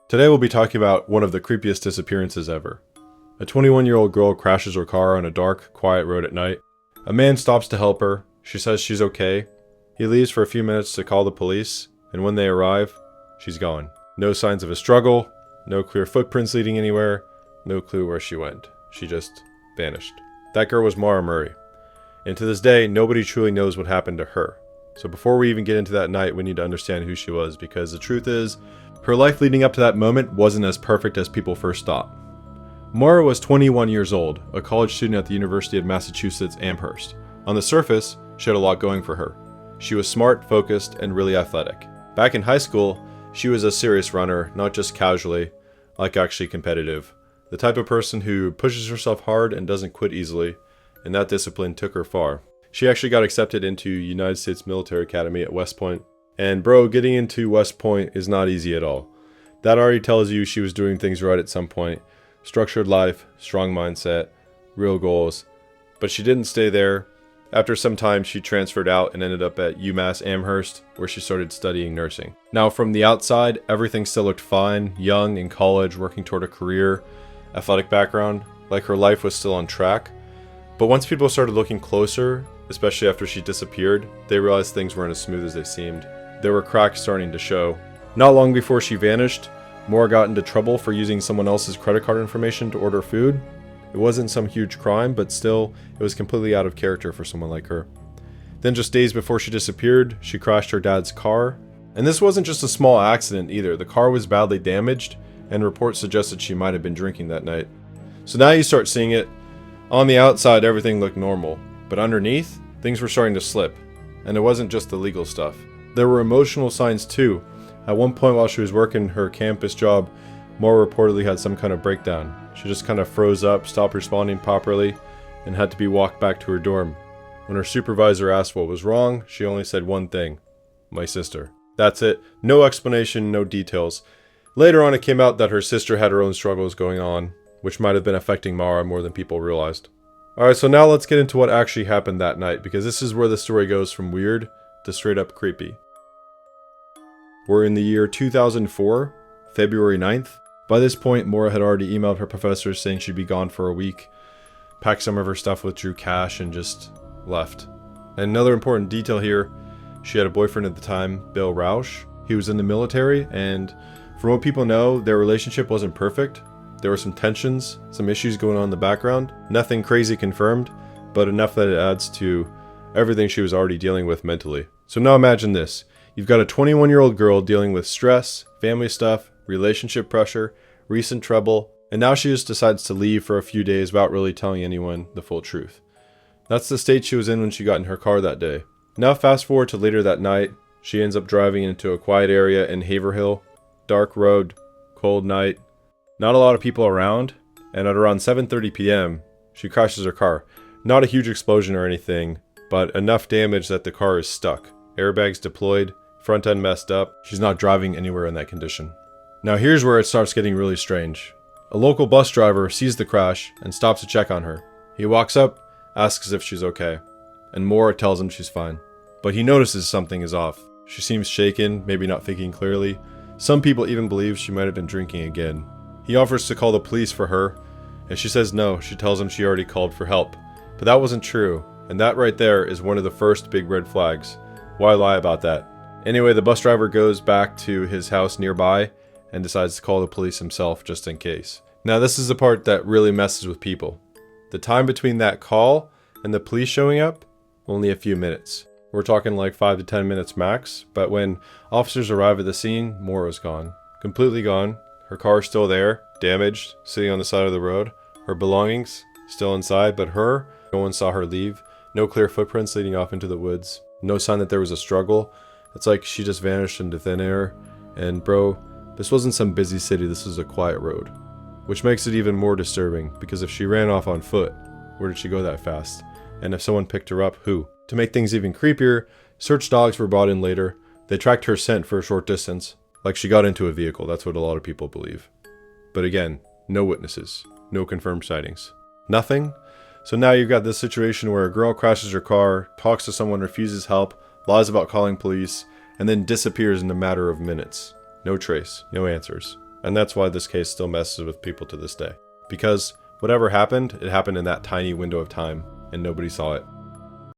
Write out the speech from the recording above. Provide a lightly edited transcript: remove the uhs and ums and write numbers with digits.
Today we'll be talking about one of the creepiest disappearances ever. A 21-year-old girl crashes her car on a dark, quiet road at night. A man stops to help her. She says she's okay. He leaves for a few minutes to call the police, and when they arrive, she's gone. No signs of a struggle, no clear footprints leading anywhere, no clue where she went. She just vanished. That girl was Mara Murray. And to this day, nobody truly knows what happened to her. So before we even get into that night, we need to understand who she was, because the truth is, her life leading up to that moment wasn't as perfect as people first thought. Mara was 21 years old, a college student at the University of Massachusetts Amherst. On the surface, she had a lot going for her. She was smart, focused, and really athletic. Back in high school, she was a serious runner, not just casually, like actually competitive. The type of person who pushes herself hard and doesn't quit easily, and that discipline took her far. She actually got accepted into United States Military Academy at West Point. And bro, getting into West Point is not easy at all. That already tells you she was doing things right at some point. Structured life, strong mindset, real goals. But she didn't stay there. After some time, she transferred out and ended up at UMass Amherst, where she started studying nursing. Now, from the outside, everything still looked fine. Young, in college, working toward a career, athletic background, like her life was still on track. But once people started looking closer, especially after she disappeared, they realized things weren't as smooth as they seemed. There were cracks starting to show. Not long before she vanished, Moore got into trouble for using someone else's credit card information to order food. It wasn't some huge crime, but still, it was completely out of character for someone like her. Then just days before she disappeared, she crashed her dad's car. And this wasn't just a small accident either. The car was badly damaged, and reports suggested she might have been drinking that night. So now you start seeing it. On the outside, everything looked normal, but underneath, things were starting to slip. And it wasn't just the legal stuff. There were emotional signs too. At one point while she was working her campus job, Moore reportedly had some kind of breakdown. She just kind of froze up, stopped responding properly, and had to be walked back to her dorm. When her supervisor asked what was wrong, she only said one thing: my sister. That's it. No explanation, no details. Later on, it came out that her sister had her own struggles going on, which might have been affecting Mara more than people realized. Alright, so now let's get into what actually happened that night, because this is where the story goes from weird to straight up creepy. We're in the year 2004, February 9th. By this point, Mora had already emailed her professors saying she'd be gone for a week, packed some of her stuff, withdrew cash, and just left. And another important detail here, she had a boyfriend at the time, Bill Rausch. He was in the military, and from what people know, their relationship wasn't perfect. There were some tensions, some issues going on in the background. Nothing crazy confirmed, but enough that it adds to everything she was already dealing with mentally. So now imagine this. You've got a 21-year-old girl dealing with stress, family stuff, relationship pressure, recent trouble, and now she just decides to leave for a few days without really telling anyone the full truth. That's the state she was in when she got in her car that day. Now fast forward to later that night, she ends up driving into a quiet area in Haverhill. Dark road, cold night, not a lot of people around, and at around 7:30 p.m., she crashes her car. Not a huge explosion or anything, but enough damage that the car is stuck. Airbags deployed, front end messed up. She's not driving anywhere in that condition. Now here's where it starts getting really strange. A local bus driver sees the crash and stops to check on her. He walks up, asks if she's okay, and Moore tells him she's fine. But he notices something is off. She seems shaken, maybe not thinking clearly. Some people even believe she might have been drinking again. He offers to call the police for her, and she says no. She tells him she already called for help. But that wasn't true, and that right there is one of the first big red flags. Why lie about that? Anyway, the bus driver goes back to his house nearby and decides to call the police himself just in case. Now this is the part that really messes with people. The time between that call and the police showing up, only a few minutes. We're talking like 5 to 10 minutes max, but when officers arrive at the scene, Mora's gone. Completely gone. Her car's still there, damaged, sitting on the side of the road. Her belongings, still inside, but her, no one saw her leave. No clear footprints leading off into the woods. No sign that there was a struggle. It's like she just vanished into thin air. And bro, this wasn't some busy city, this was a quiet road. Which makes it even more disturbing, because if she ran off on foot, where did she go that fast? And if someone picked her up, who? To make things even creepier, search dogs were brought in later. They tracked her scent for a short distance, like she got into a vehicle. That's what a lot of people believe. But again, no witnesses, no confirmed sightings. Nothing? So now you've got this situation where a girl crashes her car, talks to someone, refuses help, lies about calling police, and then disappears in a matter of minutes. No trace, no answers. And that's why this case still messes with people to this day. Because whatever happened, it happened in that tiny window of time, and nobody saw it.